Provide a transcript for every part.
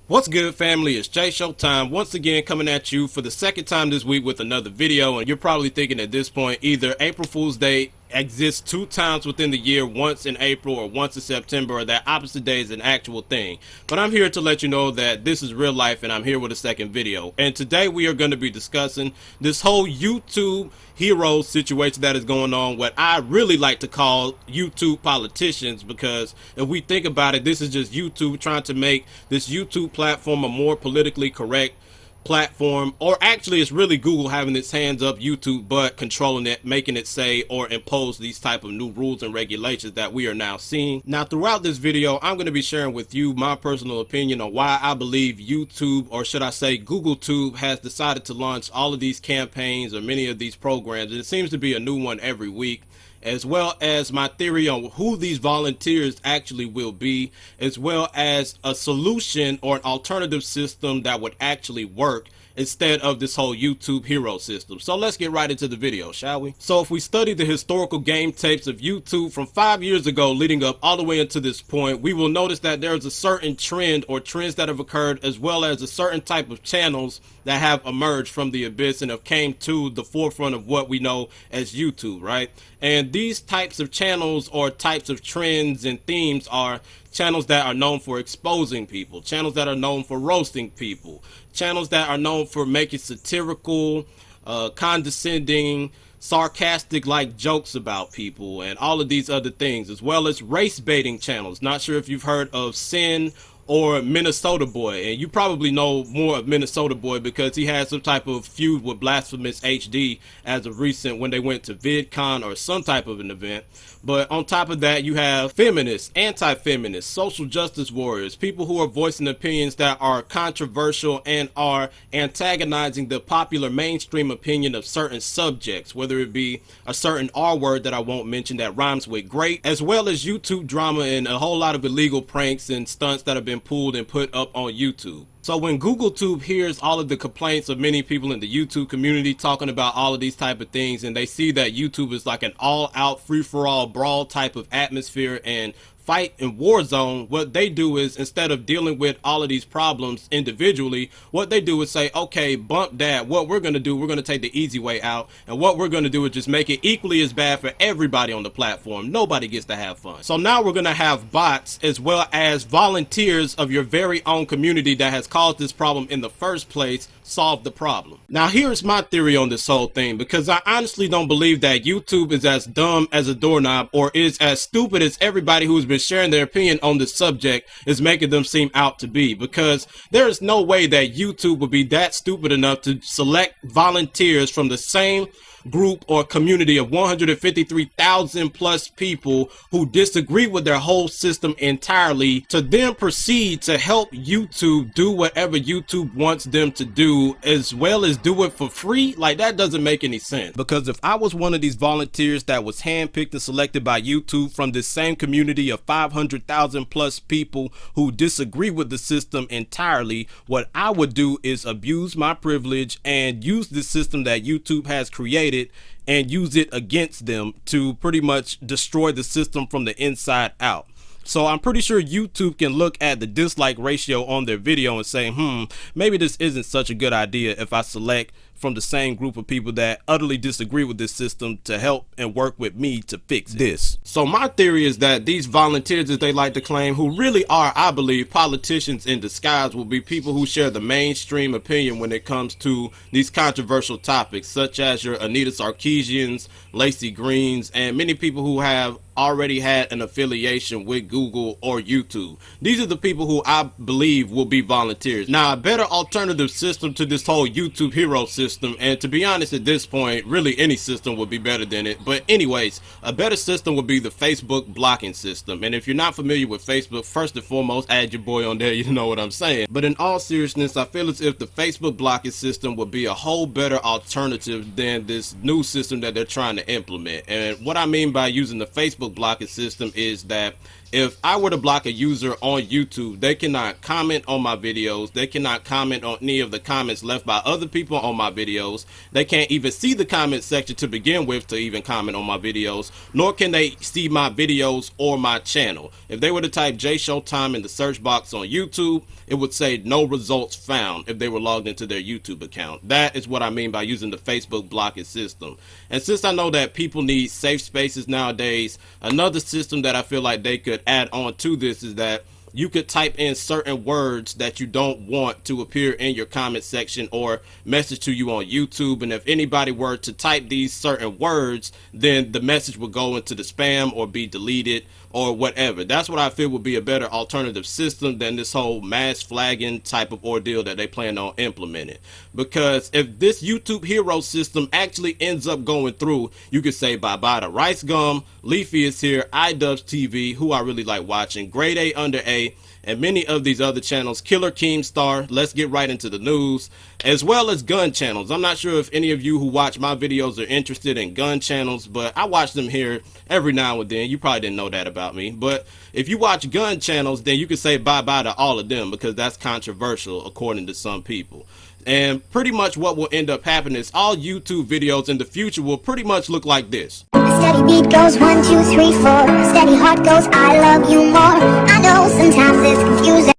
What's good, family? It's Jay Showtime once again coming at you for the second time this week with another video. And you're probably thinking at this point either April Fool's Day exists 2 times within the year, once in April or once in September, or that opposite day is an actual thing. But I'm here to let you know that this is real life and I'm here with a second video. And today we are going to be discussing this whole YouTube hero situation that is going on, what I really like to call YouTube politicians, because if we think about it, this is just YouTube trying to make this YouTube platform a more politically correct platform, or actually it's really Google having its hands up YouTube but controlling it, making it say or impose these type of new rules and regulations that we are now seeing. Now throughout this video I'm going to be sharing with you my personal opinion on why I believe YouTube, or should I say GoogleTube, has decided to launch all of these campaigns or many of these programs, and it seems to be a new one every week, as well as my theory on who these volunteers actually will be, as well as a solution or an alternative system that would actually work instead of this whole YouTube hero system. So let's get right into the video, shall we? So if we study the historical game tapes of YouTube from 5 years ago leading up all the way into this point, we will notice that there's a certain trend or trends that have occurred, as well as a certain type of channels that have emerged from the abyss and have came to the forefront of what we know as YouTube, right? And these types of channels or types of trends and themes are channels that are known for exposing people, channels that are known for roasting people, channels that are known for making satirical, condescending, sarcastic like jokes about people, and all of these other things, as well as race baiting channels. Not sure if you've heard of Sin or Minnesota Boy, and you probably know more of Minnesota Boy because he had some type of feud with Blasphemous HD as of recent when they went to VidCon or some type of an event. But on top of that, you have feminists, anti-feminists, social justice warriors, people who are voicing opinions that are controversial and are antagonizing the popular mainstream opinion of certain subjects, whether it be a certain R word that I won't mention that rhymes with great, as well as YouTube drama and a whole lot of illegal pranks and stunts that have been pulled and put up on YouTube. So when GoogleTube hears all of the complaints of many people in the YouTube community talking about all of these type of things, and they see that YouTube is like an all-out free-for-all brawl type of atmosphere and fight and war zone, what they do is, instead of dealing with all of these problems individually, what they do is say, okay, bump that. What we're going to do, we're going to take the easy way out, and what we're going to do is just make it equally as bad for everybody on the platform. Nobody gets to have fun. So now we're going to have bots as well as volunteers of your very own community that has caused this problem in the first place solve the problem. Now here's my theory on this whole thing, because I honestly don't believe that YouTube is as dumb as a doorknob or is as stupid as everybody who's been sharing their opinion on this subject is making them seem out to be, because there is no way that YouTube would be that stupid enough to select volunteers from the same group or community of 153,000 plus people who disagree with their whole system entirely, to then proceed to help YouTube do whatever YouTube wants them to do, as well as do it for free. Like, that doesn't make any sense. Because if I was one of these volunteers that was handpicked and selected by YouTube from this same community of 500,000 plus people who disagree with the system entirely, what I would do is abuse my privilege and use the system that YouTube has created and use it against them to pretty much destroy the system from the inside out. So I'm pretty sure YouTube can look at the dislike ratio on their video and say, maybe this isn't such a good idea if I select from the same group of people that utterly disagree with this system to help and work with me to fix this. So my theory is that these volunteers, as they like to claim, who really are, I believe, politicians in disguise, will be people who share the mainstream opinion when it comes to these controversial topics, such as your Anita Sarkeesians, Lacey Greens, and many people who have already had an affiliation with Google or YouTube. These are the people who I believe will be volunteers. Now, a better alternative system to this whole YouTube hero system, and to be honest at this point, really any system would be better than it, but anyways, a better system would be the Facebook blocking system. And if you're not familiar with Facebook, first and foremost, add your boy on there, you know what I'm saying. But in all seriousness, I feel as if the Facebook blocking system would be a whole better alternative than this new system that they're trying to implement. And what I mean by using the Facebook blocking system is that If I were to block a user on YouTube, they cannot comment on my videos. They cannot comment on any of the comments left by other people on my videos. They can't even see the comment section to begin with to even comment on my videos, nor can they see my videos or my channel. If they were to type J Showtime in the search box on YouTube, it would say no results found if they were logged into their YouTube account. That is what I mean by using the Facebook blocking system. And since I know that people need safe spaces nowadays, another system that I feel like they could add on to this is that you could type in certain words that you don't want to appear in your comment section or message to you on YouTube, and if anybody were to type these certain words, then the message would go into the spam or be deleted or whatever. That's what I feel would be a better alternative system than this whole mass flagging type of ordeal that they plan on implementing. Because if this YouTube hero system actually ends up going through, you could say bye-bye to Rice Gum, Leafy is here, iDubbbz TV, who I really like watching, Grade A Under A, and many of these other channels, Killer Keemstar, Let's Get Right Into the News, as well as gun channels. I'm not sure if any of you who watch my videos are interested in gun channels, but I watch them here every now and then. You probably didn't know that about me, but if you watch gun channels, then you can say bye-bye to all of them because that's controversial according to some people. And pretty much what will end up happening is all YouTube videos in the future will pretty much look like this. A steady beat goes 1, 2, 3, 4. A steady heart goes, I love you more. I know sometimes it's confusing.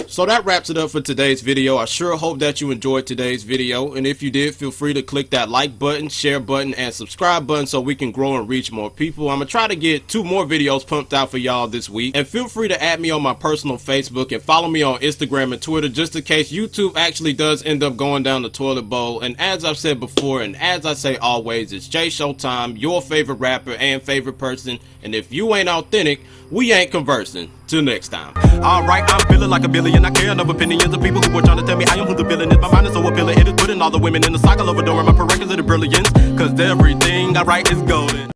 So that wraps it up for today's video. I sure hope that you enjoyed today's video, and if you did, feel free to click that like button, share button, and subscribe button so we can grow and reach more people. I'm gonna try to get 2 more videos pumped out for y'all this week, and feel free to add me on my personal Facebook and follow me on Instagram and Twitter just in case YouTube actually does end up going down the toilet bowl. And as I've said before, and as I say always, it's J Showtime, your favorite rapper and favorite person, and if you ain't authentic, we ain't conversing. Till next time. Alright, I'm feeling like a billion. I care enough opinions of people who are trying to tell me I am who the villain is. My mind is so appealing, it is putting all the women in the cycle of adoring my prerequisite brilliance. Cause everything I write is golden.